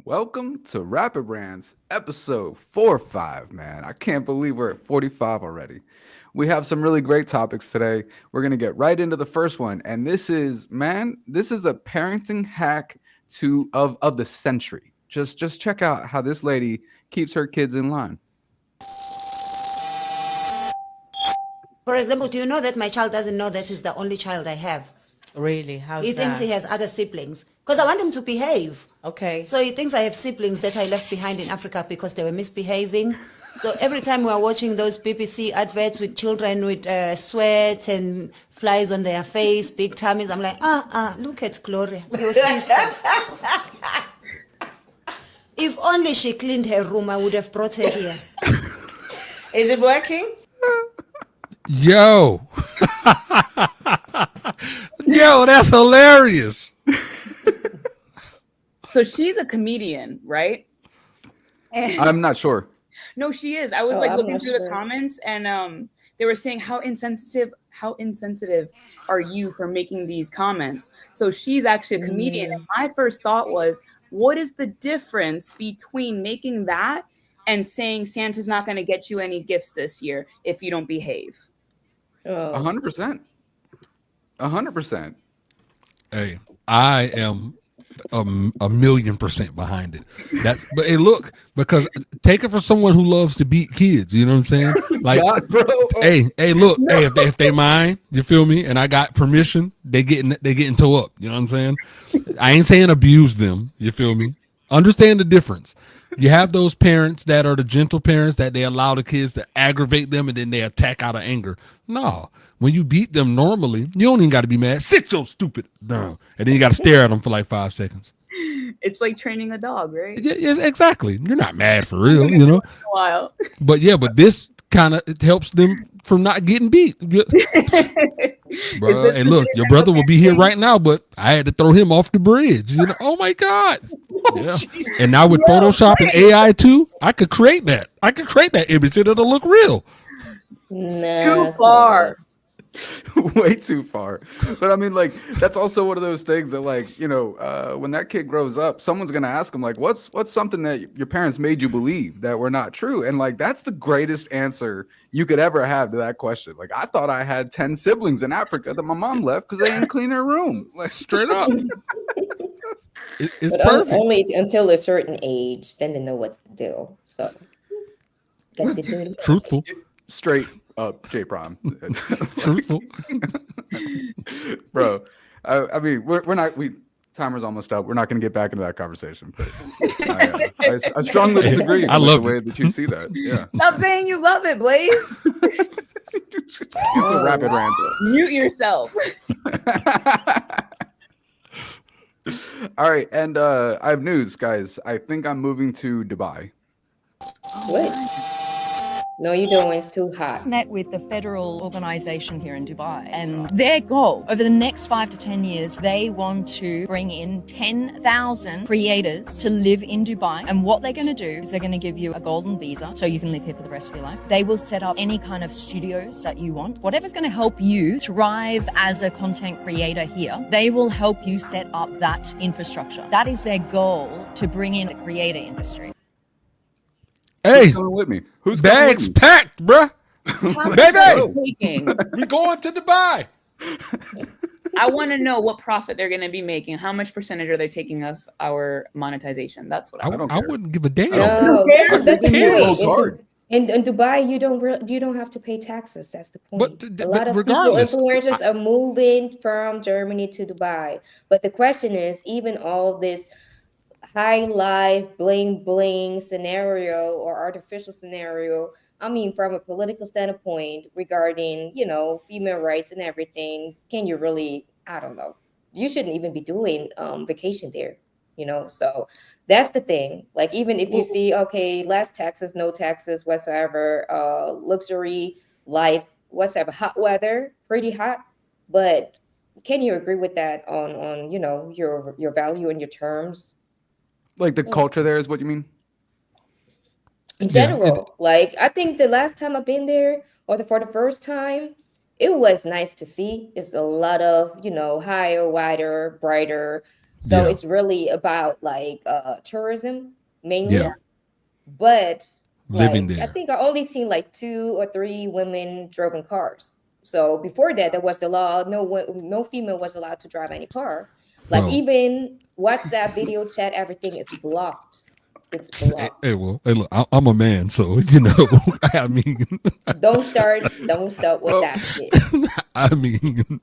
Welcome to Rapid Rants episode 45, man. I can't believe we're at 45 already. We have some really great topics today. We're going to get right into the first one. And this is a parenting hack of the century. Just check out how this lady keeps her kids in line. For example, do you know that my child doesn't know that he's the only child I have? Really? How's He that? thinks he has other siblings because I want him to behave. Okay. So he thinks I have siblings that I left behind in Africa because they were misbehaving. So every time we are watching those BBC adverts with children with sweat and flies on their face, big tummies, I'm like, look at Gloria, your sister. If only she cleaned her room, I would have brought her here. Is it working? Yo. Yo, that's hilarious. So she's a comedian, right? And I'm not sure. no, she is. I was looking through the comments, and they were saying how insensitive are you for making these comments? So she's actually a comedian. And my first thought was, what is the difference between making that and saying Santa's not going to get you any gifts this year if you don't behave? 100%. 100%. Hey, I am a 1,000,000% behind it. But hey, look, because take it from someone who loves to beat kids. You know what I'm saying? Like, God, bro. hey, look, hey, if they mind, you feel me? And I got permission, they getting toe up. You know what I'm saying? I ain't saying abuse them. You feel me? Understand the difference. You have those parents that are the gentle parents that they allow the kids to aggravate them and then they attack out of anger. No, when you beat them normally, you don't even got to be mad. Sit your stupid down. And then you got to stare at them for like 5 seconds. It's like training a dog, right? Yeah, exactly. You're not mad for real, you know? A while. But this kind of helps them from not getting beat. Bro, hey, look, your brother will be here right now, but I had to throw him off the bridge. You know? Oh my God. Yeah. And now with Photoshop and AI too, I could create that. Image and it'll look real. Too far. Way too far. But I mean, like, that's also one of those things that, like, you know, when that kid grows up, someone's gonna ask him, like, what's something that your parents made you believe that were not true? And like, that's the greatest answer you could ever have to that question. Like, I thought I had 10 siblings in Africa that my mom left because they didn't clean her room. Like, Straight up. It's but perfect. only until a certain age, then they know what to do. So, got to do it. Truthful. Straight up, J Prime. Truthful. Bro, I mean, we're not. Timer's almost up. We're not going to get back into that conversation. But I strongly disagree with the way that you see that. Yeah. Stop saying you love it, Blaze. It's a rapid rant. Mute yourself. All right, and I have news, guys. I think I'm moving to Dubai. What? No, you don't. It's too hot. Met with the federal organization here in Dubai, and their goal over the next 5 to 10 years, they want to bring in 10,000 creators to live in Dubai. And what they're going to do is they're going to give you a golden visa so you can live here for the rest of your life. They will set up any kind of studios that you want. Whatever's going to help you thrive as a content creator here, they will help you set up that infrastructure. That is their goal, to bring in the creator industry. Hey, who's coming with me? Who's bags packed, bruh? Baby, We going to Dubai. I want to know what profit they're going to be making. How much percentage are they taking of our monetization? That's what I want. I wouldn't give a damn. No, that's the It's point. hard. In Dubai, you don't have to pay taxes. That's the point. But A lot of regardless, influencers are moving from Germany to Dubai. But the question is, even all this high life bling bling scenario or artificial scenario, I mean, from a political standpoint regarding, you know, female rights and everything, can you really, I don't know, you shouldn't even be doing vacation there, you know? So that's the thing. Like, even if you see, okay, less taxes, no taxes whatsoever, luxury life, whatsoever, hot weather, pretty hot, but can you agree with that on you know, your value and your terms? Like the culture there is what you mean? In Yeah, general. Like I think the last time I've been there, for the first time, it was nice to see. It's a lot of, higher, wider, brighter. So yeah, it's really about like tourism yeah. mainly. But Living like I there. think I only seen like 2 or 3 women driving cars. So before that, there was the law. No female was allowed to drive any car. Like Bro. even WhatsApp, video chat, everything is blocked. It's blocked. Hey, well, hey, look, I'm a man, so I mean, Don't start with Well, that shit. I mean,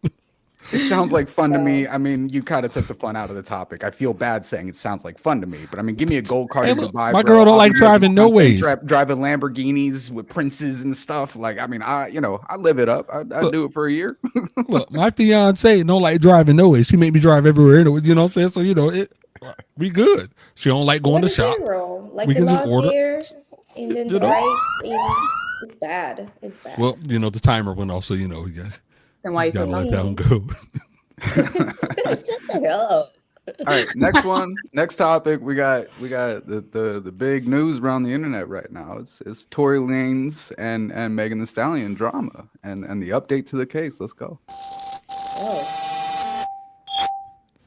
it sounds like fun to me. I mean, you kind of took the fun out of the topic. I feel bad saying it sounds like fun to me, but I mean, give me a gold card hey, in look, Dubai. my bro. girl don't I'll like be making driving no content, ways. driving Lamborghinis with princes and stuff. Like, I mean, I live it up. I do it for a year. Look, my fiance don't like driving no way. She make me drive everywhere. You know what I'm saying? So we good. She don't like going What to in shop. general, like We the can just laws order. here and then You the know? rights, it's bad. It's bad. Well, the timer went off, so you guys Then why you so gotta let much? that one go. Shut the hell up. All right, next one, next topic. We got the big news around the internet right now. It's Tory Lanez and Megan Thee Stallion drama and the update to the case. Let's go. Oh.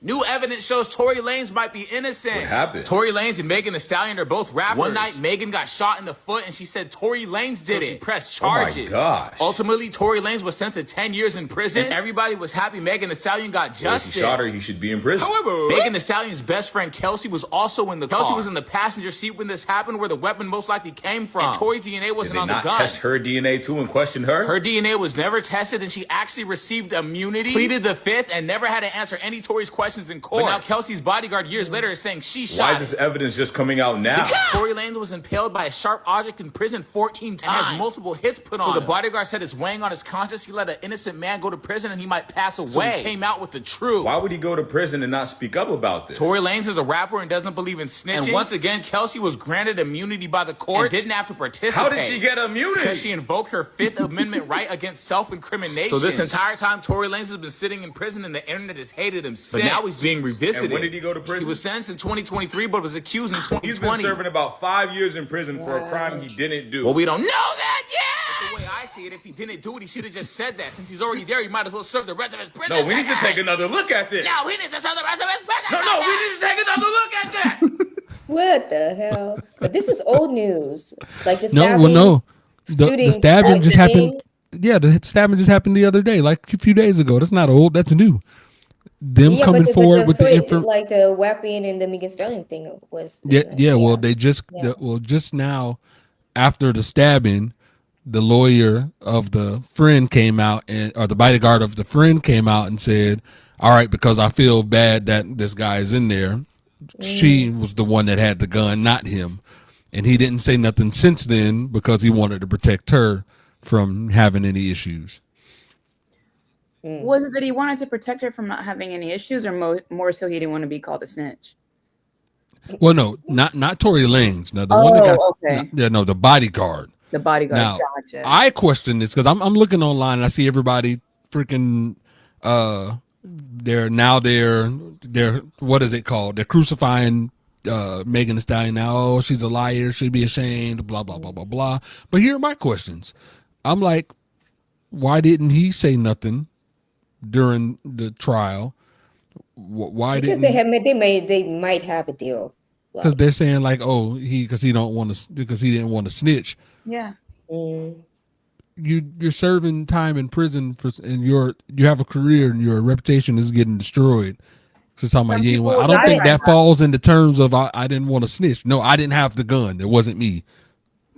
New evidence shows Tory Lanez might be innocent. What happened? Tory Lanez and Megan Thee Stallion are both rappers. One night, Megan got shot in the foot, and she said Tory Lanez did it. She pressed charges. Oh my gosh. Ultimately, Tory Lanez was sent to 10 years in prison, and everybody was happy Megan Thee Stallion got Well, if justice. he shot her, he should be in prison. However, Megan Thee Stallion's best friend Kelsey was also in the car. Kelsey was in the passenger seat when this happened, where the weapon most likely came from. And Tory's DNA Did wasn't they on the not gun. test her DNA too and question her? Her DNA was never tested, and she actually received immunity, pleaded the fifth, and never had to answer any Tory's questions in court. But now Kelsey's bodyguard years later is saying she shot Why him. is this evidence just coming out now? Tory Lanez was impaled by a sharp object in prison 14 times and has multiple hits put on him. So the bodyguard said it's weighing on his conscience. He let an innocent man go to prison and he might pass away. So he came out with the truth. Why would he go to prison and not speak up about this? Tory Lanez is a rapper and doesn't believe in snitching. And once again, Kelsey was granted immunity by the courts and didn't have to participate. How did she get immunity? Because she invoked her Fifth Amendment right against self-incrimination. So this entire time, Tory Lanez has been sitting in prison and the internet has hated him since. But now he's being revisited. And when did he go to prison? He was sentenced in 2023, but was accused in 2020. He's been serving about 5 years in prison for a crime he didn't do. Well, we don't know that yet. But the way I see it, if he didn't do it, he should have just said that. Since he's already there, he might as well serve the rest of his prison. No, we need to take another look at this. No, he needs to serve the rest of his prison. No, we need to take another look at that. What the hell? But this is old news. Like this. No. The shooting, stabbing just lightning. happened. Yeah, the stabbing just happened the other day, like a few days ago. That's not old. That's new. Them coming forward with the information, like the weapon and the Megan Thee Stallion thing was. yeah. Well, they just just now, after the stabbing, the lawyer of the friend came out or the bodyguard of the friend came out and said, "All right, because I feel bad that this guy is in there. She was the one that had the gun, not him." And he didn't say nothing since then because he wanted to protect her from having any issues. Was it that he wanted to protect her from not having any issues, or more so he didn't want to be called a snitch? Well, no, not Tory Lanez. No, the one that got okay. the bodyguard. The bodyguard. Now, Gotcha. I question this because I'm looking online and I see everybody freaking they're what is it called? They're crucifying Megan Thee Stallion now. Oh, she's a liar, should be ashamed, blah blah blah blah blah. But here are my questions. I'm like, why didn't he say nothing during the trial? Why because didn't they might have a deal. because they're saying like, oh, he didn't want to snitch. Yeah. You're serving time in prison and you have a career and your reputation is getting destroyed. So talking about I don't think that falls into terms of I didn't want to snitch. No, I didn't have the gun. It wasn't me.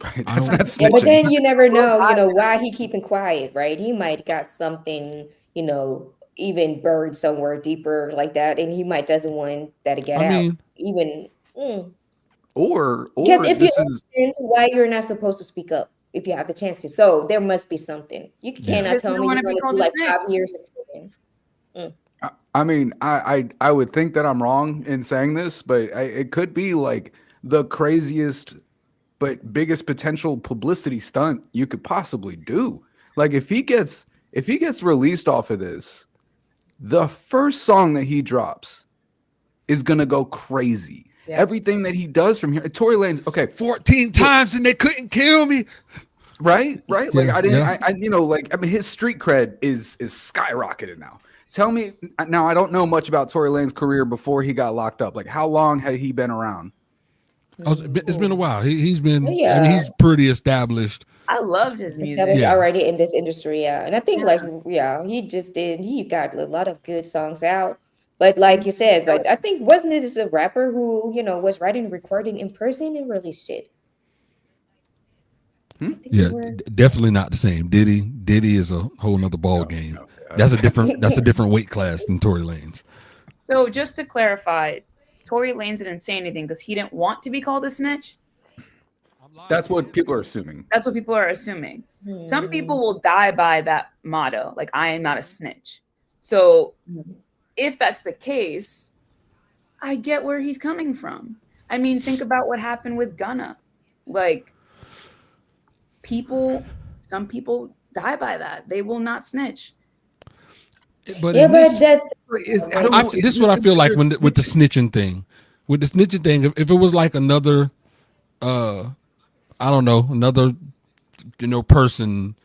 Right. That's not snitching. Yeah, but then you never know, why he keeping quiet, right? He might got something, even buried somewhere deeper like that, and he might doesn't want that to get out. Or because if you why you're not supposed to speak up if you have the chance to. So there must be something. You cannot tell me you're going to do like 5 years in prison. I mean, I would think that I'm wrong in saying this, but it could be like the craziest but biggest potential publicity stunt you could possibly do. Like if he gets released off of this, the first song that he drops is gonna go crazy. everything that he does from here. Tory Lanez, okay, 14 times and they couldn't kill me. Right. Like Yeah, I didn't, yeah. I mean, his street cred is skyrocketed now. Tell me now. I don't know much about Tory Lanez's career before he got locked up. Like, how long had he been around? It's been a while. He's been. I Yeah. mean, he's pretty established. I loved his music. Established Yeah. already in this industry, yeah. And I think he got a lot of good songs out. But like you said, but I think wasn't it a rapper who, was writing and recording in prison and released shit? I think Yeah, they were- definitely not the same. Diddy is a whole nother ball game. That's a different weight class than Tory Lanez. So just to clarify, Tory Lanez didn't say anything because he didn't want to be called a snitch. That's what people are assuming. That's what people are assuming. Some people will die by that motto, like I am not a snitch. So if that's the case, I get where he's coming from. I mean, think about what happened with Gunna. Like some people die by that. They will not snitch. But Yeah, in but this, that's this is what I feel like with the snitching thing. With the snitching thing, if it was like another, I don't know, another, person,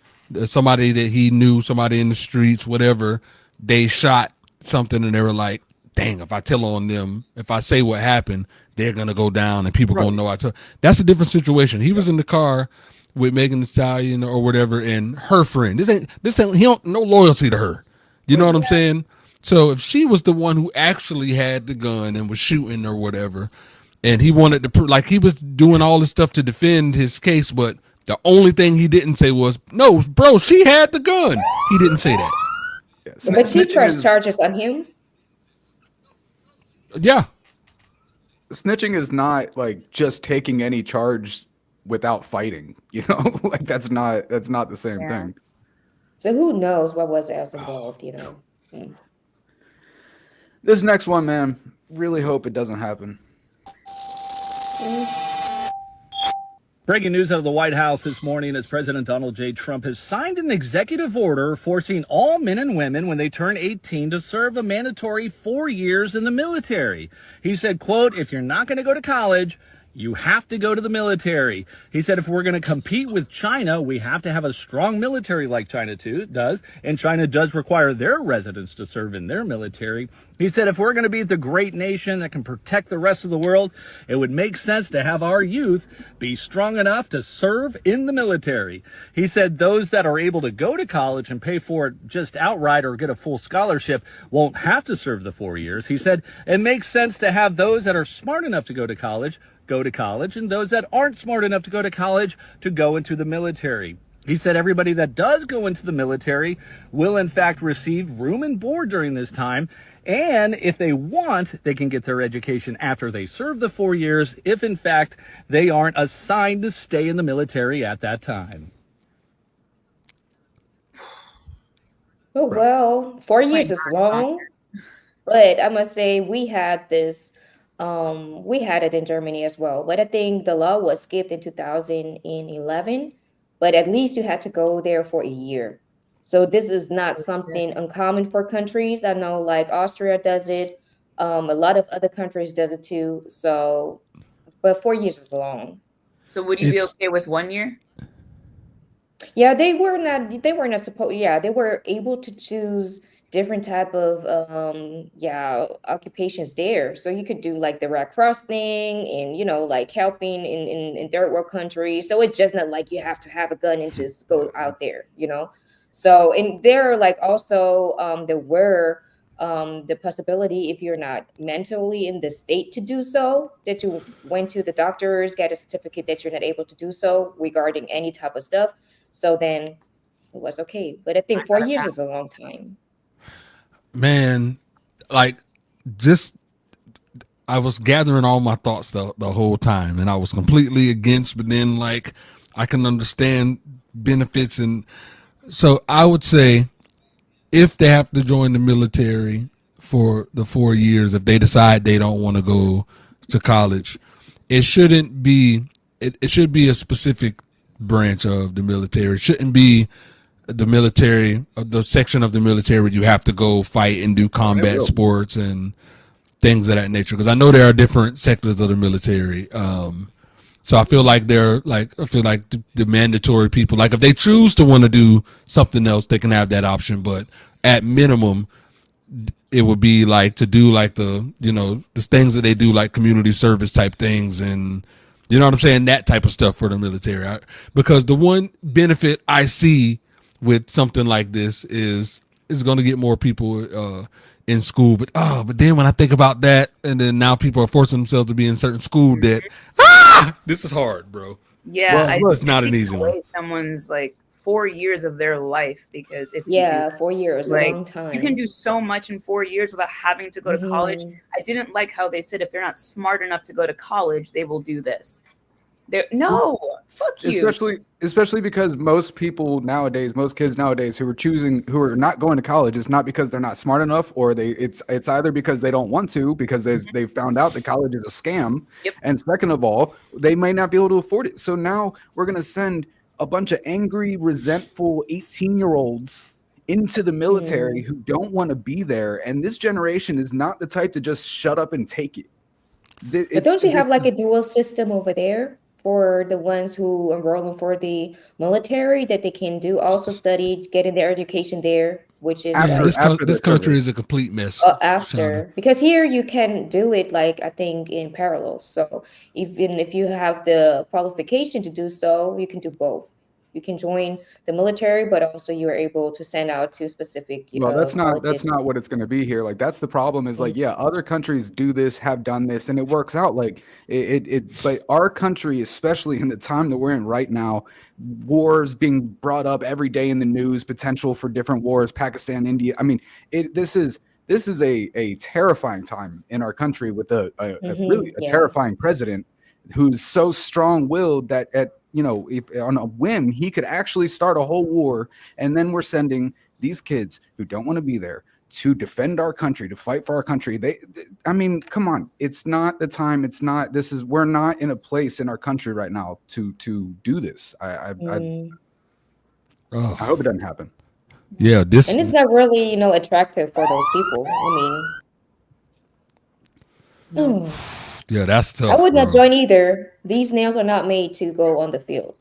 somebody that he knew, somebody in the streets, whatever, they shot something and they were like, dang, if I tell on them, if I say what happened, they're gonna go down and people gonna know I told. That's a different situation. He was in the car with Megan Thee Stallion or whatever, and her friend. This ain't he don't no loyalty to her. You know what I'm saying? So if she was the one who actually had the gun and was shooting or whatever, and he wanted to like he was doing all this stuff to defend his case, but the only thing he didn't say was, "No, bro, she had the gun." He didn't say that. Yeah, but she snitching pressed is- charges on him. Yeah. Snitching is not like just taking any charge without fighting. Like that's not the same thing. So who knows what was else involved, This next one, man, really hope it doesn't happen. Breaking news out of the White House this morning as President Donald J. Trump has signed an executive order forcing all men and women when they turn 18 to serve a mandatory 4 years in the military. He said, quote, if you're not going to go to college, you have to go to the military. He said if we're going to compete with China, we have to have a strong military like China does. And China does require their residents to serve in their military. He said if we're going to be the great nation that can protect the rest of the world, it would make sense to have our youth be strong enough to serve in the military. He said those that are able to go to college and pay for it just outright or get a full scholarship won't have to serve the 4 years. He said it makes sense to have those that are smart enough to go to college, and those that aren't smart enough to go to college to go into the military. He said everybody that does go into the military will in fact receive room and board during this time. And if they want, they can get their education after they serve the 4 years, if in fact they aren't assigned to stay in the military at that time. Oh, well, 4 years is long, but I must say we had it in Germany as well. But I think the law was skipped in 2011, but at least you had to go there for a year. So this is not something uncommon for countries. I know like Austria does it. A lot of other countries does it too. So, but 4 years is long. So would you be okay with 1 year? Yeah, they were not supposed, yeah, they were able to choose different type of occupations there. So you could do like the Red Cross thing and like helping in third world countries. So it's just not like you have to have a gun and just go out there, So and there like also there were the possibility if you're not mentally in the state to do so, that you went to the doctors, get a certificate that you're not able to do so regarding any type of stuff. So then it was okay. But I think 4 years is a long time. Man, like I was gathering all my thoughts the whole time, and I was completely against, but then like I can understand benefits. And so I would say if they have to join the military for the 4 years, if they decide they don't want to go to college, it shouldn't be, it should be a specific branch of the military. It shouldn't be the military, the section of the military where you have to go fight and do combat sports and things of that nature. Because I know there are different sectors of the military. So I feel like the mandatory people, like if they choose to want to do something else, they can have that option. But at minimum, it would be like to do like the things that they do, like community service type things, and you know what I'm saying, that type of stuff for the military. Because the one benefit I see with something like this is it's going to get more people in school. But then when I think about that, and then now people are forcing themselves to be in certain school debt. This is hard, bro. Yeah, it's not an easy one. Someone's like 4 years of their life, because if 4 years, like, a long time. You can do so much in 4 years without having to go to college. I didn't like how they said if they're not smart enough to go to college, they will do this. Fuck you. Especially because most kids nowadays who are not going to college, it's not because they're not smart enough, or it's either because they don't want to, because they found out that college is a scam. Yep. And second of all, they might not be able to afford it. So now we're going to send a bunch of angry, resentful 18-year-olds into the military who don't want to be there. And this generation is not the type to just shut up and take it. But don't you have like a dual system over there for the ones who enroll in for the military, that they can do also study, getting their education there, which is this country is a complete mess. Because here you can do it, like I think in parallel. So even if you have the qualification to do so, you can do both. You can join the military, but also you are able to send out to specific. That's not what it's going to be here. Like, that's the problem. Is like, yeah, other countries do this, have done this, and it works out. Like but our country, especially in the time that we're in right now, wars being brought up every day in the news, potential for different wars, Pakistan, India. I mean, this is a terrifying time in our country with a terrifying president who's so strong-willed that if on a whim he could actually start a whole war, and then we're sending these kids who don't want to be there to defend our country, to fight for our country. I mean, come on, it's not the time. We're not in a place in our country right now to do this. I hope it doesn't happen. Yeah, and it's not really attractive for those people. I mean. Yeah, that's tough. I would not join either. These nails are not made to go on the field.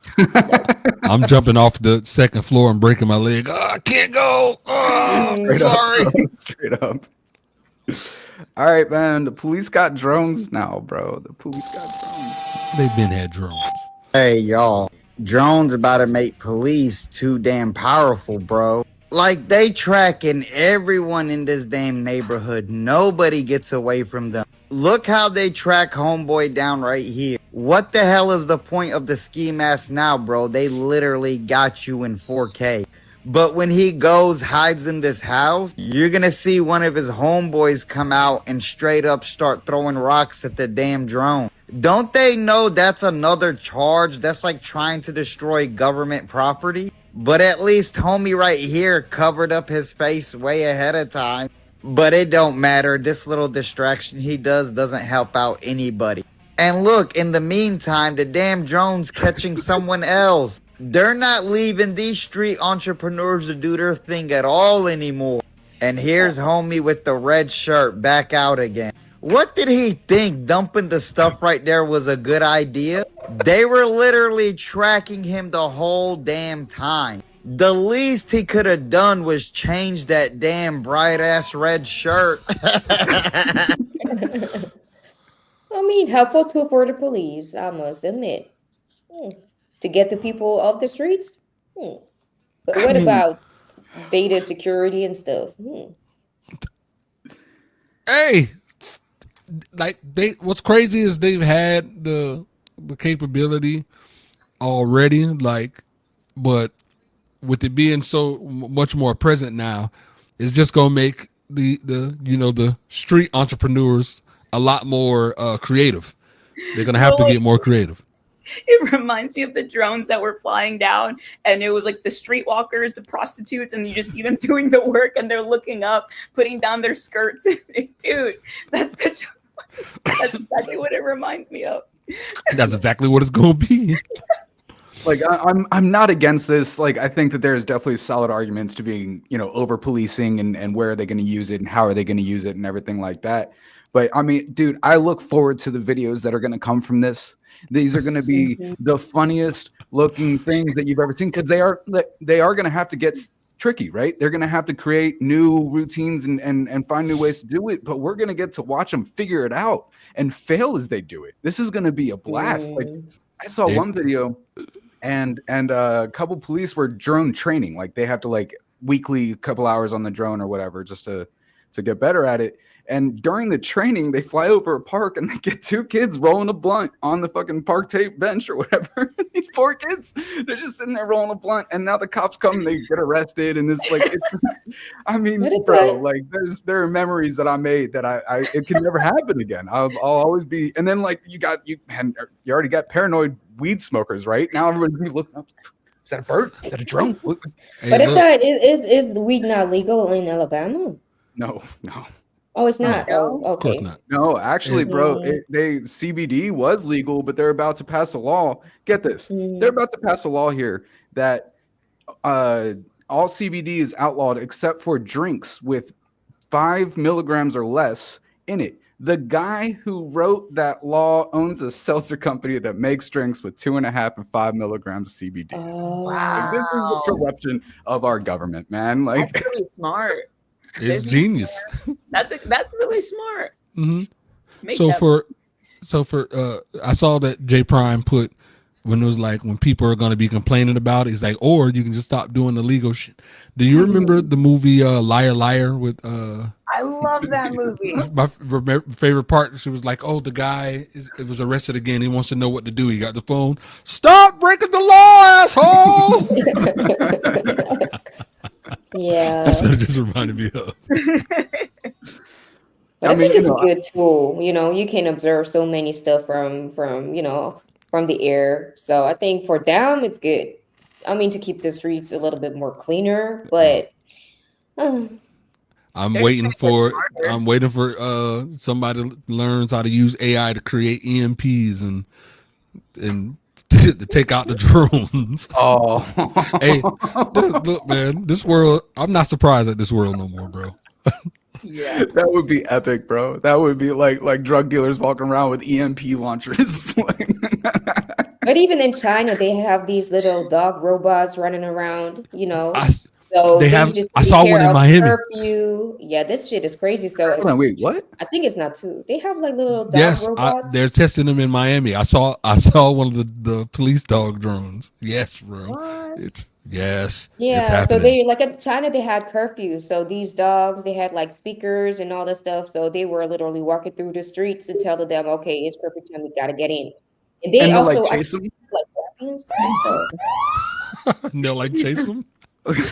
I'm jumping off the second floor and breaking my leg. I can't go. Sorry. Straight up. All right, man. The police got drones now, bro. The police got drones. They've been had drones. Hey, y'all. Drones about to make police too damn powerful, bro. Like, they tracking everyone in this damn neighborhood. Nobody gets away from them. Look how they track homeboy down right here. What the hell is the point of the ski mask now, bro? They literally got you in 4K. But when he hides in this house, you're gonna see one of his homeboys come out and straight up start throwing rocks at the damn drone. Don't they know that's another charge? That's like trying to destroy government property. But at least homie right here covered up his face way ahead of time. But it don't matter. This little distraction he doesn't help out anybody. And look, in the meantime, the damn drone's catching someone else. They're not leaving these street entrepreneurs to do their thing at all anymore. And here's homie with the red shirt back out again. What did he think? Dumping the stuff right there was a good idea? They were literally tracking him the whole damn time. The least he could have done was change that damn bright-ass red shirt. I mean, helpful tool for the police, I must admit. To get the people off the streets? But what about data security and stuff? Hey, like what's crazy is they've had the capability already, like, but with it being so much more present now, it's just gonna make the street entrepreneurs a lot more creative. They're gonna have to get more creative. It reminds me of the drones that were flying down, and it was like the streetwalkers, the prostitutes, and you just see them doing the work, and they're looking up, putting down their skirts. Dude, that's exactly what it reminds me of. That's exactly what it's gonna be. Like, I'm not against this. Like, I think that there's definitely solid arguments to being, over policing and where are they going to use it and how are they going to use it and everything like that. But I mean, dude, I look forward to the videos that are going to come from this. These are going to be the funniest looking things that you've ever seen, because they are going to have to get tricky, right? They're going to have to create new routines and find new ways to do it, but we're going to get to watch them figure it out and fail as they do it. This is going to be a blast. Like, I saw one video and a couple police were drone training. Like, they have to like weekly couple hours on the drone or whatever just to get better at it. And during the training, they fly over a park and they get two kids rolling a blunt on the fucking park tape bench or whatever. These poor kids, they're just sitting there rolling a blunt. And now the cops come and they get arrested. And it's like, I mean, bro, like there are memories that I made that I it can never happen again. I'll always be. And then like you already got paranoid weed smokers, right? Now everybody's be looking up. Is that a bird? Is that a drone? But is weed not legal in Alabama? No. Oh, it's not. No. Oh, okay. Of course not. No, actually, bro, CBD was legal, but they're about to pass a law. Get this. They're about to pass a law here that all CBD is outlawed except for drinks with 5 milligrams or less in it. The guy who wrote that law owns a seltzer company that makes drinks with 2.5 and 5 milligrams of CBD. Oh, wow. Like, this is the corruption of our government, man. Like, that's really smart. It's genius. That's really smart. Mm-hmm. So for I saw that J Prime put when it was like when people are going to be complaining about it, he's like, or you can just stop doing the legal shit. Do you remember the movie Liar Liar with I love that movie. My favorite part, she was like, oh, the guy was arrested again. He wants to know what to do. He got the phone. Stop breaking the law, asshole. Yeah, that's what it just reminded me of. But I think it's a good tool. You know, you can observe so many stuff from the air. So I think for them, it's good. I mean, to keep the streets a little bit more cleaner, but I'm waiting for somebody learns how to use AI to create EMPs and to take out the drones. Oh, hey, look, man, this world. I'm not surprised at this world no more, bro. Yeah, that would be epic, bro. That would be like drug dealers walking around with EMP launchers. But even in China, they have these little dog robots running around. You know, I saw one in Miami. Curfew. Yeah, this shit is crazy. So hold on, wait, what? I think it's not two. They have like little dog robots. They're testing them in Miami. I saw one of the police dog drones. Yes, bro. What? It's so they like in China they had curfew. So these dogs, they had like speakers and all that stuff. So they were literally walking through the streets and telling them, okay, it's curfew time, we gotta get in. And they also like chase them. Like weapons. They'll like chase them.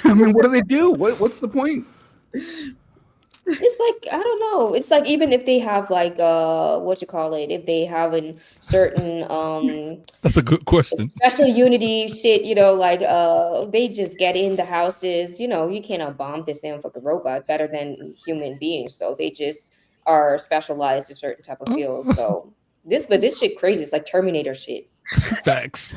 I mean, what do they do? What's the point? It's like, I don't know. It's like even if they have like if they have a certain that's a good question. Special unity shit, like they just get in the houses, you cannot bomb this damn fucking robot better than human beings. So they just are specialized in certain type of fields. So this shit crazy. It's like Terminator shit. Facts.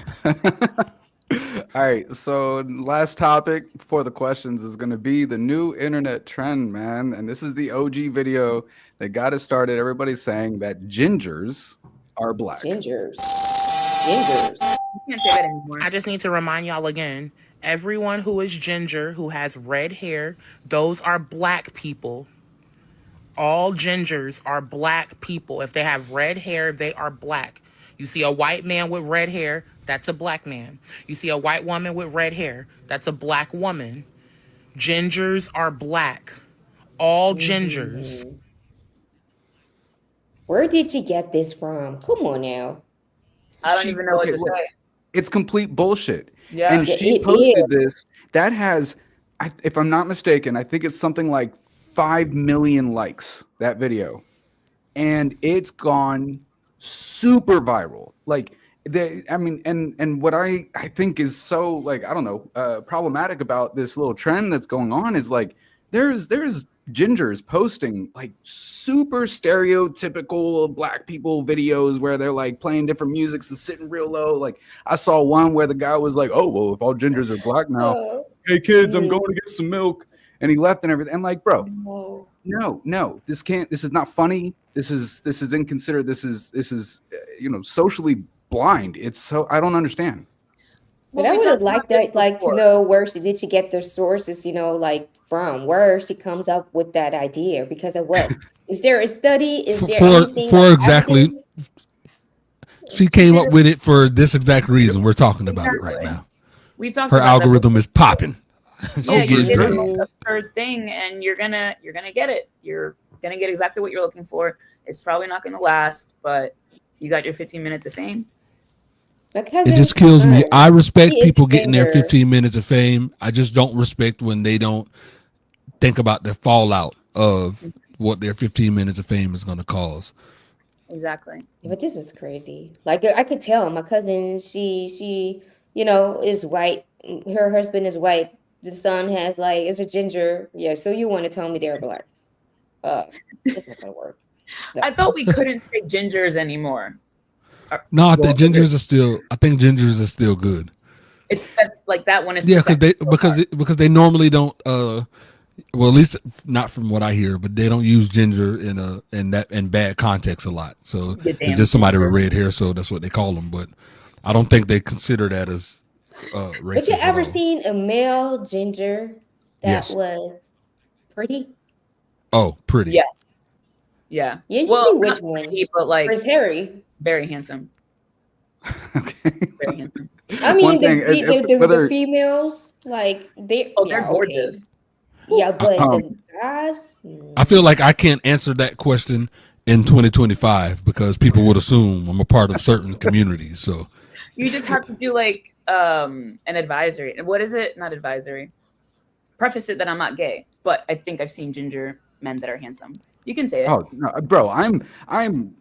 All right, so last topic for the questions is going to be the new internet trend, man. And this is the OG video that got us started. Everybody's saying that gingers are black. Gingers. You can't say that anymore. I just need to remind y'all again, everyone who is ginger, who has red hair, those are black people. All gingers are black people. If they have red hair, they are black. You see a white man with red hair, that's a black man. You see a white woman with red hair, that's a black woman. Gingers are black. All gingers. Where did you get this from? Come on now. I don't even know what to say. It's complete bullshit. Yeah. And she posted this. That has, if I'm not mistaken, I think it's something like 5 million likes, that video. And it's gone super viral. Like, and what I think is so, like, I don't know, problematic about this little trend that's going on is like there's gingers posting like super stereotypical black people videos where they're like playing different musics and sitting real low. Like I saw one where the guy was like, oh well, if all gingers are black now, hey kids, I'm going to get some milk, and he left and everything. And like, bro, no. This is not funny. This is inconsiderate. This is socially blind. It's so I don't understand. But I would have liked that, like, to know where did she get the sources, like from where she comes up with that idea, because of what? Is there a study? Is there anything for like exactly? evidence? She came up with it for this exact reason. We're talking about it right now. We talked Her about algorithm is popping. Yeah, you did a third thing, and you're gonna get it. You're gonna get exactly what you're looking for. It's probably not gonna last, but you got your 15 minutes of fame. It just kills me. I respect people getting their 15 minutes of fame. I just don't respect when they don't think about the fallout of what their 15 minutes of fame is going to cause. Exactly. But this is crazy. Like, I could tell my cousin, she is white. Her husband is white. The son is a ginger. Yeah, so you want to tell me they're black? It's not gonna work. No. I thought we couldn't say gingers anymore. No, I think gingers are still good. That's like that one is because they normally don't well, at least not from what I hear, but they don't use ginger in bad context a lot. So it's just somebody with red hair, so that's what they call them. But I don't think they consider that as racist. But you ever seen a male ginger that was pretty? Oh, pretty. Yeah. Yeah. Yeah, you well, see which one? Pretty, but like Prince Harry. Very handsome. Okay. Very handsome. I mean, the females, like they're gorgeous. Yeah, but the guys. I feel like I can't answer that question in 2025 because people would assume I'm a part of certain communities. So you just have to do like an advisory. What is it? Not advisory. Preface it that I'm not gay, but I think I've seen ginger men that are handsome. You can say it. Oh, no, bro, I'm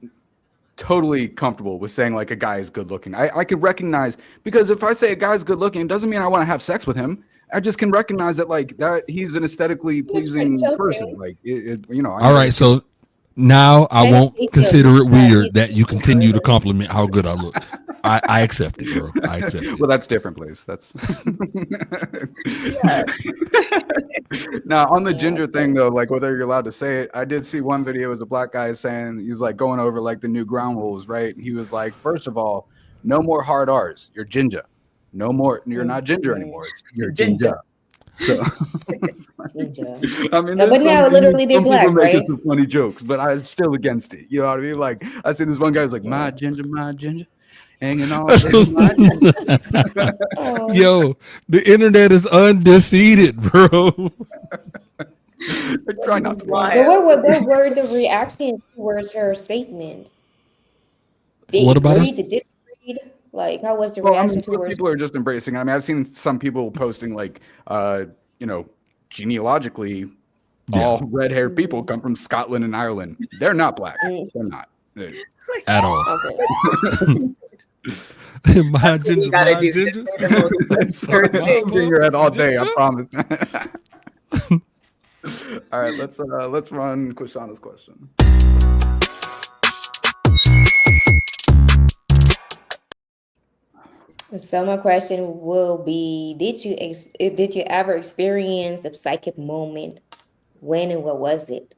totally comfortable with saying like a guy is good looking. I could recognize, because if I say a guy's good looking, it doesn't mean I want to have sex with him. I just can recognize that like that he's an aesthetically pleasing person. Like all right, so now I won't consider it weird that you continue to compliment how good I look. I accept it, bro. I accept it. Well, that's different, please. That's now on the ginger thing though, like whether you're allowed to say it, I did see one video. It was a black guy saying he was like going over like the new ground rules, right? He was like, first of all, no more hard R's. You're ginger. No more. You're not ginger anymore. You're ginger. So I mean, but now literally they're black, right? Some funny jokes, but I'm still against it. You know what I mean? Like I seen this one guy was like, my ginger, hanging on. Yo, the internet is undefeated, bro. Try not to lie. But what were the reactions towards her statement? What about it? To disagreed? Like, how was the reaction towards? People are just embracing it. I mean, I've seen some people posting like, genealogically, all red-haired people come from Scotland and Ireland. They're not black. They're not at all. My ginger. Ginger head all day. I promise. All right, let's run Quishana's question. So my question will be: did you ever experience a psychic moment? When and what was it?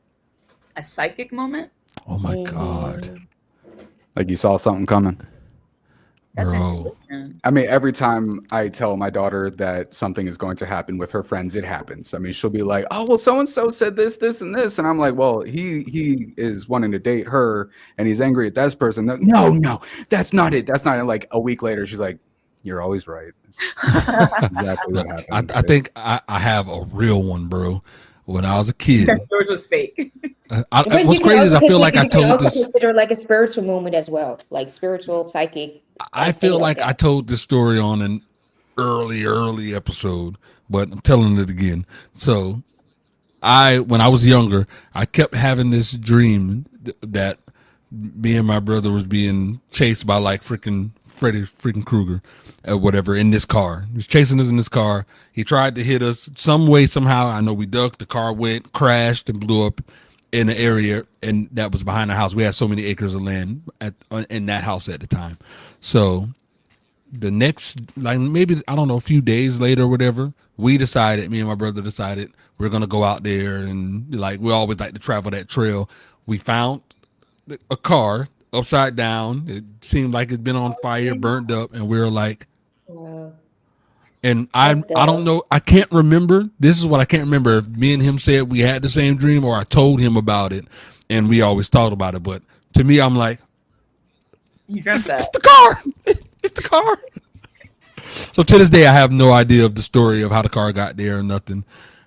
A psychic moment? Oh my God! Like you saw something coming. Bro. I mean, every time I tell my daughter that something is going to happen with her friends, it happens. I mean, she'll be like, "Oh, well, so and so said this, this, and this," and I'm like, "Well, he is wanting to date her, and he's angry at that person." No, that's not it. That's not it. Like a week later, she's like, "You're always right." Exactly what happened. I think I have a real one, bro. When I was a kid, yours was fake. What's crazy is I feel like I told this. Consider like a spiritual moment as well, like spiritual, psychic. I feel like I told this story on an early episode, but I'm telling it again. So, when I was younger, I kept having this dream that me and my brother was being chased by like freaking Freddy freaking Krueger or whatever in this car. He was chasing us in this car. He tried to hit us some way, somehow. I know we ducked. The car went, crashed, and blew up in the area, and that was behind the house. We had so many acres of land in that house at the time. So the next, like maybe, I don't know, a few days later or whatever, me and my brother decided we're going to go out there, and like, we always like to travel that trail. We found a car upside down. It seemed like it'd been on fire, burnt up. And we were like, and I don't know. I can't remember. This is what I can't remember. If me and him said we had the same dream, or I told him about it and we always talked about it. But to me, I'm like, you dreamt that. It's the car. It's the car. So to this day, I have no idea of the story of how the car got there or nothing.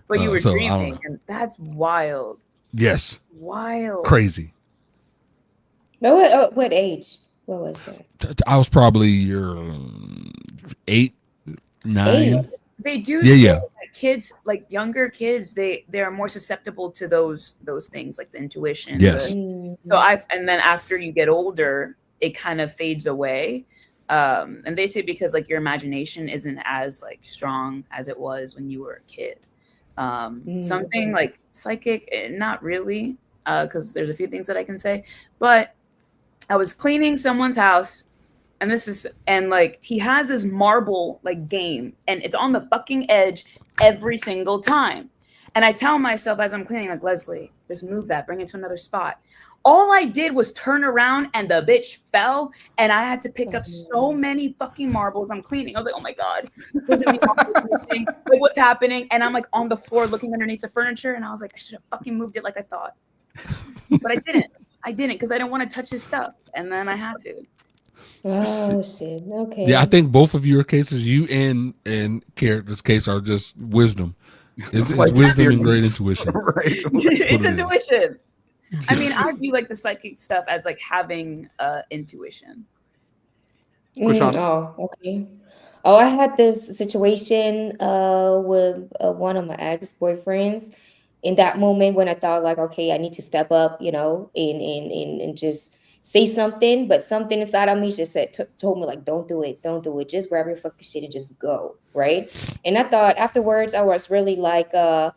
But you were dreaming, and that's wild. Yes. Wild. Crazy. What age? What was that? I was probably 8, 9. They do. Yeah. That kids, like younger kids, they are more susceptible to those things, like the intuition. Yes. And then after you get older, it kind of fades away. And they say because like your imagination isn't as like strong as it was when you were a kid. Something like psychic, not really, because there's a few things that I can say. But I was cleaning someone's house, and like he has this marble like game, and it's on the fucking edge every single time. And I tell myself as I'm cleaning, like, Leslie, just move that, bring it to another spot. All I did was turn around and the bitch fell, and I had to pick up so many fucking marbles. I'm cleaning. I was like, oh my God, like what's happening? And I'm like on the floor looking underneath the furniture, and I was like, I should have fucking moved it like I thought. But I didn't because I didn't want to touch his stuff. And then I had to. Oh shit. Okay. Yeah, I think both of your cases, you and Character's case, are just wisdom. It's like wisdom and great intuition. Right. It's intuition. I mean, I view like the psychic stuff as like having intuition. Oh, okay. Oh, I had this situation with one of my ex-boyfriends. In that moment when I thought like, okay, I need to step up, and just say something, but something inside of me just told me like, don't do it, just grab your fucking shit and just go, right? And I thought afterwards I was really like, I'm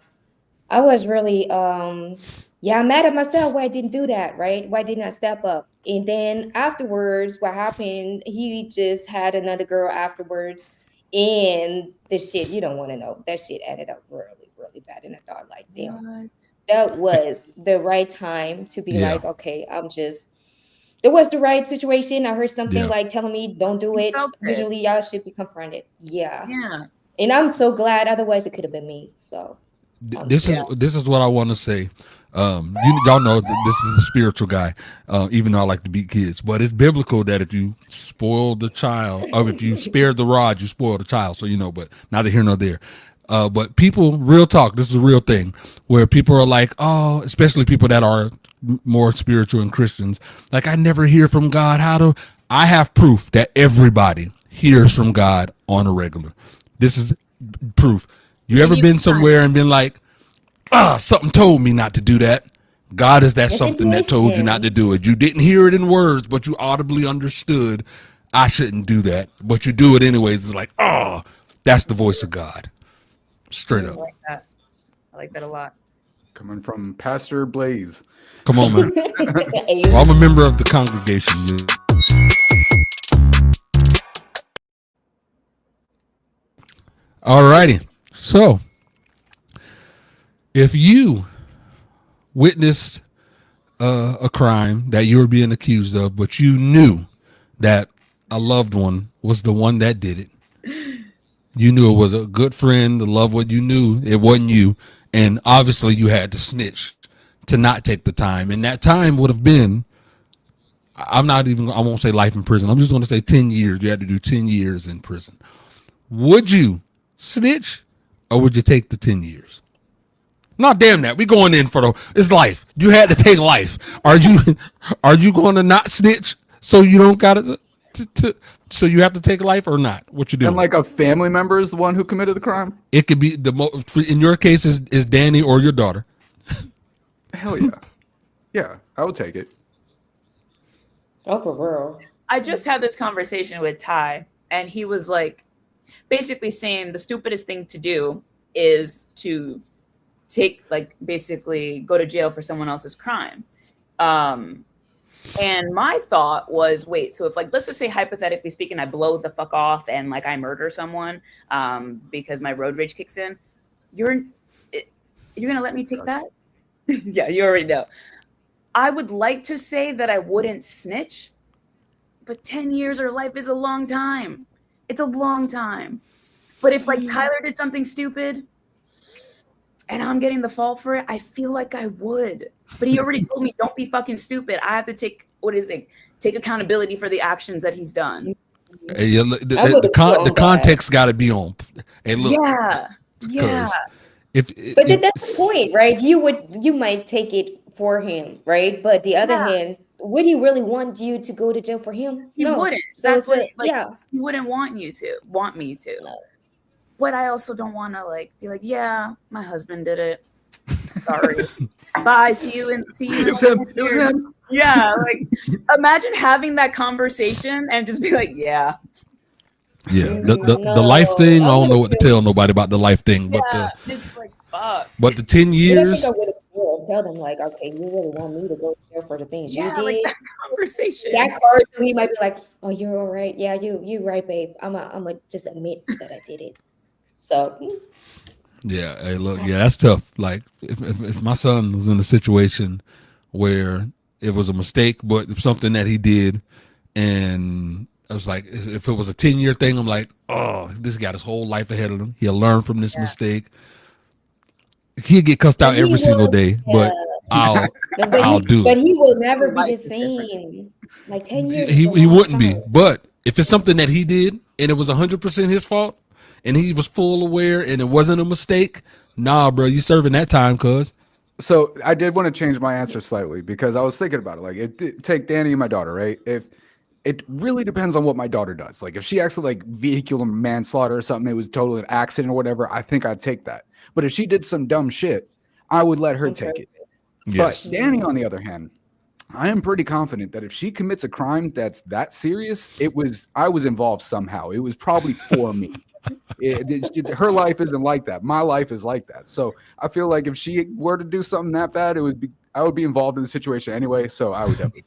mad at myself why I didn't do that, right? Why didn't I step up? And then afterwards, what happened? He just had another girl afterwards, and the shit you don't want to know. That shit ended up really, really bad. And I thought, like, damn, that was the right time to be like, okay, it was the right situation. I heard something like telling me, don't do it. Usually, y'all should be confronted. Yeah. And I'm so glad. Otherwise, it could have been me. So. This is what I want to say. Y'all know that this is a spiritual guy, even though I like to beat kids. But it's biblical that if you spoil the child, or if you spare the rod, you spoil the child. So but neither here nor there. But people, real talk, this is a real thing, where people are like, oh, especially people that are more spiritual and Christians, like, I never hear from God. I have proof that everybody hears from God on a regular. This is proof. You ever been somewhere and been like, something told me not to do that? God is that something that told you not to do it. You didn't hear it in words, but you audibly understood, I shouldn't do that. But you do it anyways. It's like, that's the voice of God. Straight up. I like that a lot. Coming from Pastor Blaze. Come on, man. Well, I'm a member of the congregation. All righty. So, if you witnessed a crime that you were being accused of, but you knew that a loved one was the one that did it, you knew it was a good friend, a loved one, you knew it wasn't you, and obviously you had to snitch to not take the time, and that time would have been, I won't say life in prison, I'm just going to say 10 years. You had to do 10 years in prison. Would you snitch? Or would you take the 10 years? No, damn that. We going in for it's life. You had to take life. Are you going to not snitch so you don't got to so you have to take life or not? What you doing? And like a family member is the one who committed the crime? It could be in your case is Danny or your daughter. Hell yeah. Yeah, I would take it. Oh, for real. I just had this conversation with Ty, and he was like, basically saying the stupidest thing to do is to basically go to jail for someone else's crime. And my thought was, wait, so if like, let's just say hypothetically speaking, I blow the fuck off and like I murder someone because my road rage kicks in, you're gonna let me take that? Yeah, you already know. I would like to say that I wouldn't snitch, but 10 years or life is a long time. It's a long time. But if like Tyler did something stupid and I'm getting the fault for it, I feel like I would. But he already told me, don't be fucking stupid. I have to take accountability for the actions that he's done. Hey, the context got to be on. Hey, look. Yeah. But that's the point, right? You might take it for him, right? But the other hand, would he really want you to go to jail for him? He wouldn't. So That's what he wouldn't want me to. No. But I also don't want to like be like, yeah, my husband did it. Sorry. Bye. See you in It was him. Yeah, like imagine having that conversation and just be like, yeah. Yeah, the life thing. I don't know what to tell nobody about the life thing, but it's like fuck. But the 10 years. I would have tell them like, okay, you really want me to go to jail for the things you did? Like that conversation. That card, he might be like, oh, you're all right. Yeah, you right, babe. I'm a just admit that I did it. So. Yeah, hey, look, that's tough. Like, if my son was in a situation where it was a mistake, but something that he did, and I was like, if it was a 10-year thing, I'm like, oh, this got his whole life ahead of him. He'll learn from this mistake. He'll get cussed out every single day, but I'll do it. But he will never be the same. Like 10 years. He wouldn't be. But if it's something that he did and it was 100% his fault, and he was full aware and it wasn't a mistake, nah, bro, you serving that time, cuz. So I did want to change my answer slightly because I was thinking about it. Like, take Danny and my daughter, right? If it really depends on what my daughter does. Like, if she actually like vehicular manslaughter or something, it was totally an accident or whatever, I think I'd take that. But if she did some dumb shit, I would let her take it. Yes. But Danny, on the other hand, I am pretty confident that if she commits a crime that's that serious, I was involved somehow. It was probably for me. Her life isn't like that. My life is like that. So I feel like if she were to do something that bad, I would be involved in the situation anyway. So I would definitely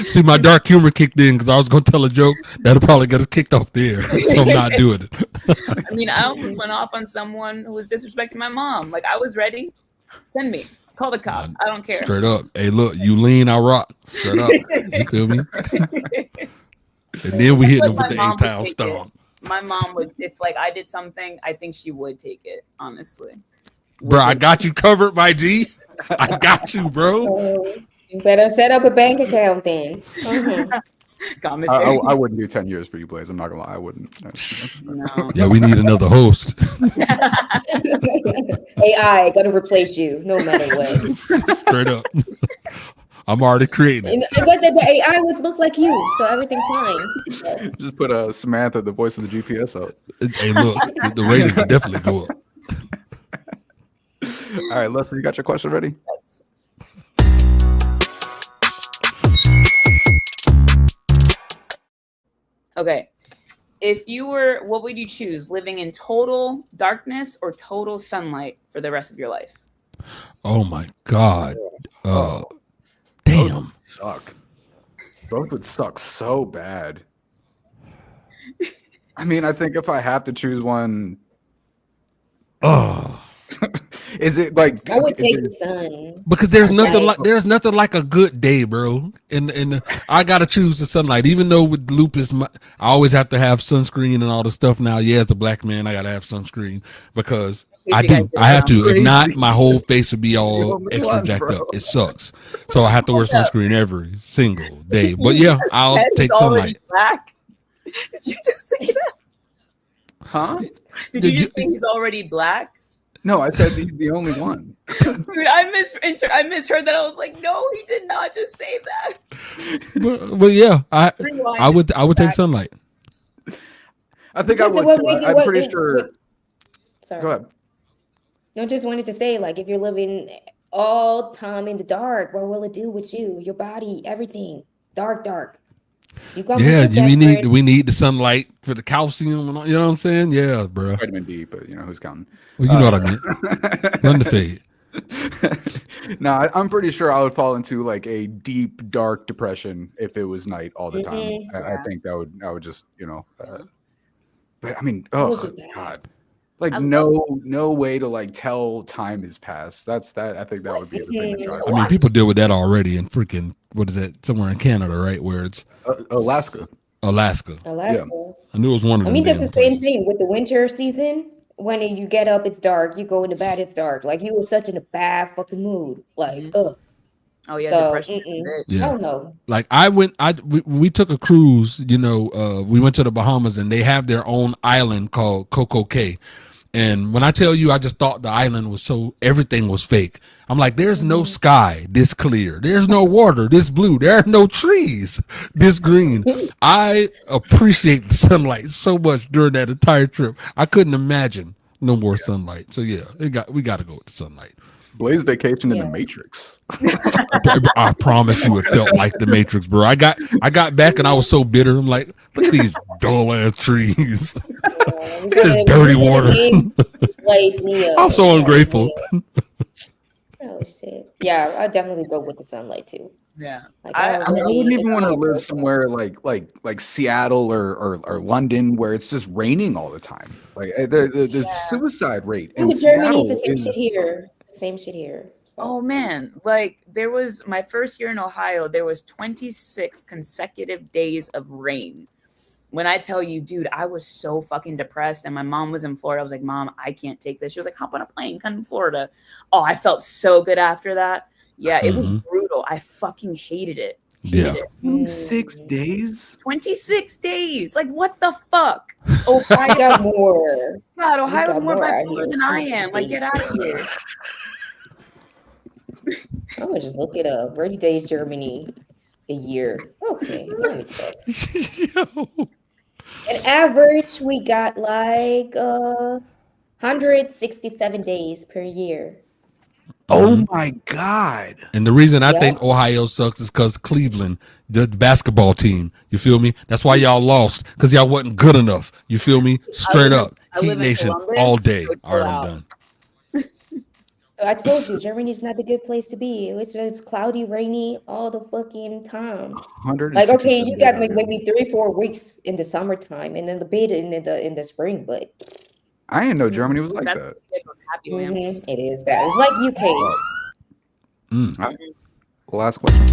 See, my dark humor kicked in because I was going to tell a joke that'll probably get us kicked off the air. So I'm not doing it. I mean, I almost went off on someone who was disrespecting my mom. Like, I was ready. Send me. Call the cops. I don't care. Straight up. Hey, look, you lean, I rock. Straight up. You feel me? And then we hit them with the 8-pound stomp. My mom would, if like I did something, I think she would take it, honestly. Bro, I got you covered, my G. I got you, bro. You better set up a bank account then. I wouldn't do 10 years for you, Blaze. I'm not gonna lie, I wouldn't. No. Yeah, we need another host. AI gonna replace you no matter what. Straight up. I'm already creating it. But the AI would look like you, so everything's fine. Just put Samantha, the voice of the GPS, up. Hey, look, the ratings will definitely go up. All right, Leslie, you got your question ready? Yes. Okay. What would you choose? Living in total darkness or total sunlight for the rest of your life? Oh my God. Damn. Both would suck. Both would suck so bad. I mean, I think if I have to choose one, is it like I would take the sun because there's nothing like a good day, bro. And I gotta choose the sunlight, even though with lupus, I always have to have sunscreen and all the stuff. Now, as a black man, I gotta have sunscreen because I have to. If not, my whole face would be all extra jacked up. It sucks. So I have to wear sunscreen every single day. But yeah, I'll take sunlight. Black? Did you just say that? Huh? Did you just say he's already black? No, I said he's the only one. Dude, I misheard that. I was like, no, he did not just say that. But yeah, I would take sunlight. I think I would too. I'm pretty sure. Sorry. Go ahead. No, just wanted to say, like, if you're living all time in the dark, what will it do with you, your body, everything? Dark. We need the sunlight for the calcium and all, you know what I'm saying? Yeah, bro. Vitamin D, but who's counting? Well, you know what I mean. Run the fade. No, I'm pretty sure I would fall into like a deep, dark depression if it was night all the time. I think I would just, but I mean, oh God, like no way to like tell time has passed. I think that would be the thing to drive. I mean, people deal with that already in freaking, what is that, somewhere in Canada, right? Where it's Alaska. Yeah. I knew it was one of them. I mean, that's the places. same thing with the winter season. When you get up, it's dark. You go into bed, it's dark. Like you were such in a bad fucking mood. Like, ugh. Oh yeah, so, depression. Yeah. I don't know. Like we took a cruise, we went to the Bahamas and they have their own island called Coco Cay. And when I tell you, I just thought the island was everything was fake. I'm like, there's no sky this clear. There's no water this blue. There are no trees this green. I appreciate the sunlight so much during that entire trip. I couldn't imagine no more sunlight. So yeah, we got to go with the sunlight. Blaze vacation in the Matrix. I promise you, it felt like the Matrix, bro. I got back and I was so bitter. I'm like, look at these dull ass trees. This dirty water. I'm so ungrateful. Oh shit! Yeah, I definitely go with the sunlight too. Yeah, like, I wouldn't even want to live somewhere like Seattle or London where it's just raining all the time. Like the suicide rate in Seattle is the same shit here. So. Oh man, like there was my first year in Ohio, there was 26 consecutive days of rain. When I tell you, dude, I was so fucking depressed, and my mom was in Florida. I was like, Mom, I can't take this. She was like, hop on a plane, come to Florida. Oh, I felt so good after that. Yeah, it was brutal. I fucking hated it. Yeah. 26 days? 26 days. Like, what the fuck? Ohio got more. God, Ohio's more bipolar than I am. Like, get out of here. I'm gonna just look it up. 30 days Germany a year. Okay, let me check. An average, we got like 167 days per year. Oh my God. And the reason I think Ohio sucks is because Cleveland, the basketball team, you feel me? That's why y'all lost, because y'all wasn't good enough. You feel me? Straight up. Heat Nation all day. All right, I'm done. I told you, Germany's not a good place to be. It's cloudy, rainy all the fucking time. Like, okay, you got maybe 3-4 weeks in the summertime, and then the bit in the spring. But I didn't know Germany was like that. It is bad. It's like UK. Right. Last question.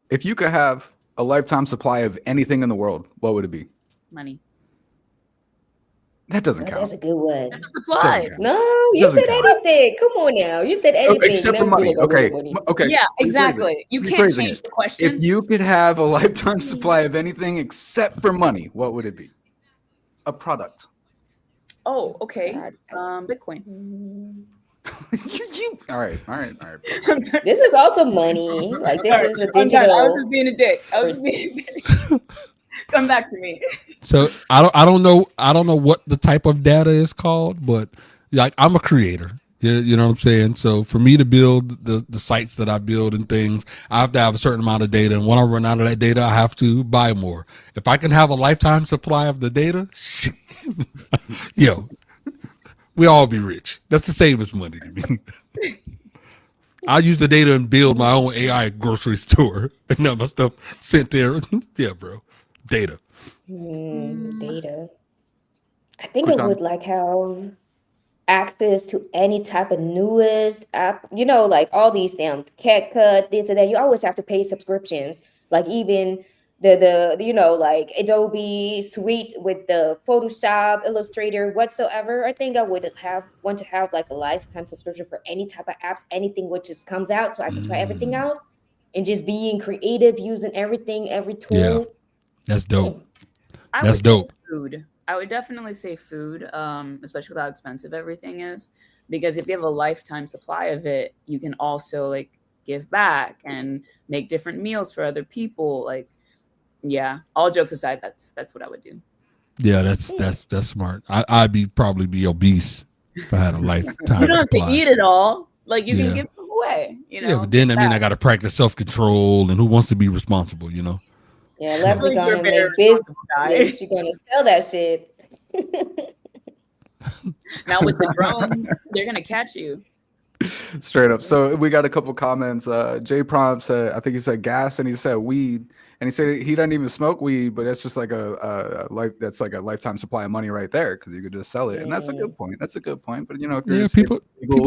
If you could have a lifetime supply of anything in the world, what would it be? Money. That doesn't count. That's a good one. That's a supply. No, you said anything. Come on now. You said anything. Except for money. Okay. Yeah, exactly. You can't change the question. If you could have a lifetime supply of anything except for money, what would it be? A product. Oh, okay. Bitcoin. All right. This is also money. Like this is a digital. I was just being a dick. Come back to me. So I don't know what the type of data is called, but like I'm a creator. You know what I'm saying? So for me to build the sites that I build and things, I have to have a certain amount of data. And when I run out of that data, I have to buy more. If I can have a lifetime supply of the data, we all be rich. That's the same as money to me. I'll use the data and build my own AI grocery store and have my stuff sent there. Yeah, bro. Data. Data. I think I would like have access to any type of newest app, like all these damn CapCut, this and that. You always have to pay subscriptions. Like even the like Adobe Suite with the Photoshop, Illustrator, whatsoever. I think I would want to have like a lifetime subscription for any type of apps, anything which just comes out, so I can try everything out and just being creative, using everything, every tool. Yeah, that's dope. That's dope. Food. I would definitely say food, especially with how expensive everything is. Because if you have a lifetime supply of it, you can also like give back and make different meals for other people. Like, yeah, all jokes aside, that's what I would do. Yeah, that's smart. I'd probably be obese if I had a lifetime. You don't have supply. to eat it all. Like you can give some away. Yeah, but then I got to practice self-control, and who wants to be responsible? Yeah, Leslie's gonna make business. She's gonna sell that shit. Now with the drones, they're gonna catch you. Straight up. So we got a couple comments. J Prom said, I think he said gas, and he said weed, and he said he doesn't even smoke weed, but that's just like a that's like a lifetime supply of money right there because you could just sell it, and that's a good point. That's a good point. But you know, if you're just people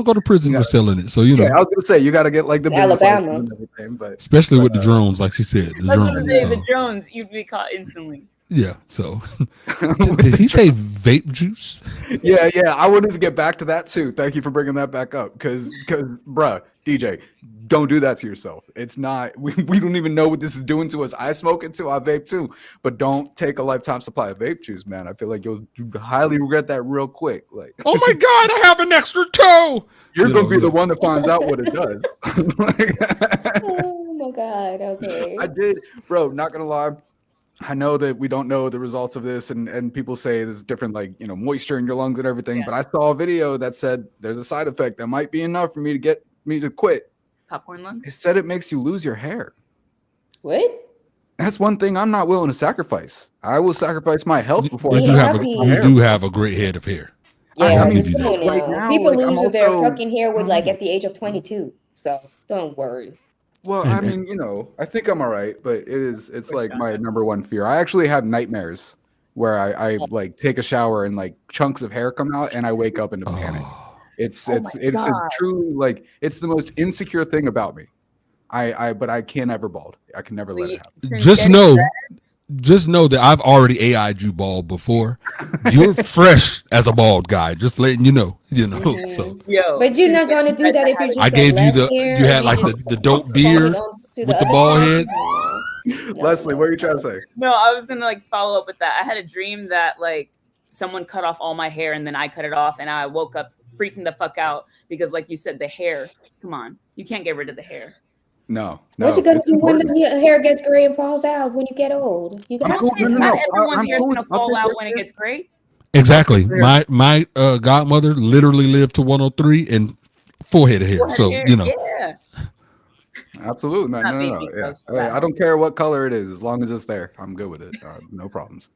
go to prison for selling it, so you know. Yeah, I was gonna say you got to get like the business Alabama, and everything, but especially with the drones, like she said, the drones. The drones, you'd be caught instantly. Yeah. So, did he say vape juice? Yeah. I wanted to get back to that too. Thank you for bringing that back up, because, bruh, DJ, don't do that to yourself. It's not. We don't even know what this is doing to us. I smoke it too. I vape too, but don't take a lifetime supply of vape juice, man. I feel like you'll highly regret that real quick. Like, oh my god, I have an extra toe. You're gonna be the one that finds out what it does. Oh my god. Okay. I did, bro. Not gonna lie. I know that we don't know the results of this, and people say there's different, like, you know, moisture in your lungs and everything. Yeah. But I saw a video that said there's a side effect that might be enough for me to get me to quit. Popcorn lungs? It said it makes you lose your hair. What? That's one thing I'm not willing to sacrifice. I will sacrifice my health before you do have a great head of hair. Yeah, I give you that. Right now, people lose their fucking hair with like at the age of 22. So don't worry. Well, I mean, you know, I think I'm all right, but it's like my number one fear. I actually have nightmares where I like take a shower and like chunks of hair come out and I wake up into panic. It's a truly, like, it's the most insecure thing about me. But I can't ever bald. I can never let it happen. Just know that I've already AI'd you bald before. You're fresh as a bald guy. Just letting you know. So. But you're not gonna do that if you're just. I gave you you had like the dope beard with the bald head. Leslie, what are you trying to say? No, I was gonna like follow up with that. I had a dream that like someone cut off all my hair and then I cut it off, and I woke up freaking the fuck out because, like you said, the hair. Come on, you can't get rid of the hair. No. What you gonna do when the hair gets gray and falls out when you get old? You got not everyone's hair is gonna fall out when it gets gray. Exactly. My godmother literally lived to 103 and full head of hair. So you know. Yeah. Absolutely. No. Yeah. I don't care what color it is, as long as it's there. I'm good with it. No problems.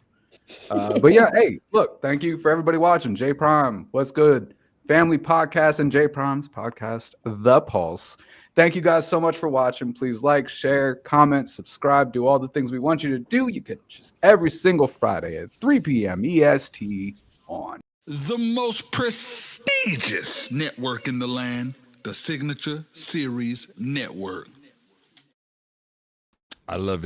But yeah, hey, look, thank you for everybody watching. J Prime, what's good? Family podcast and J Prime's podcast, The Pulse. Thank you guys so much for watching. Please like, share, comment, subscribe, do all the things we want you to do. You get just every single Friday at 3 p.m. EST on the most prestigious network in the land, the Signature Series Network. I love it.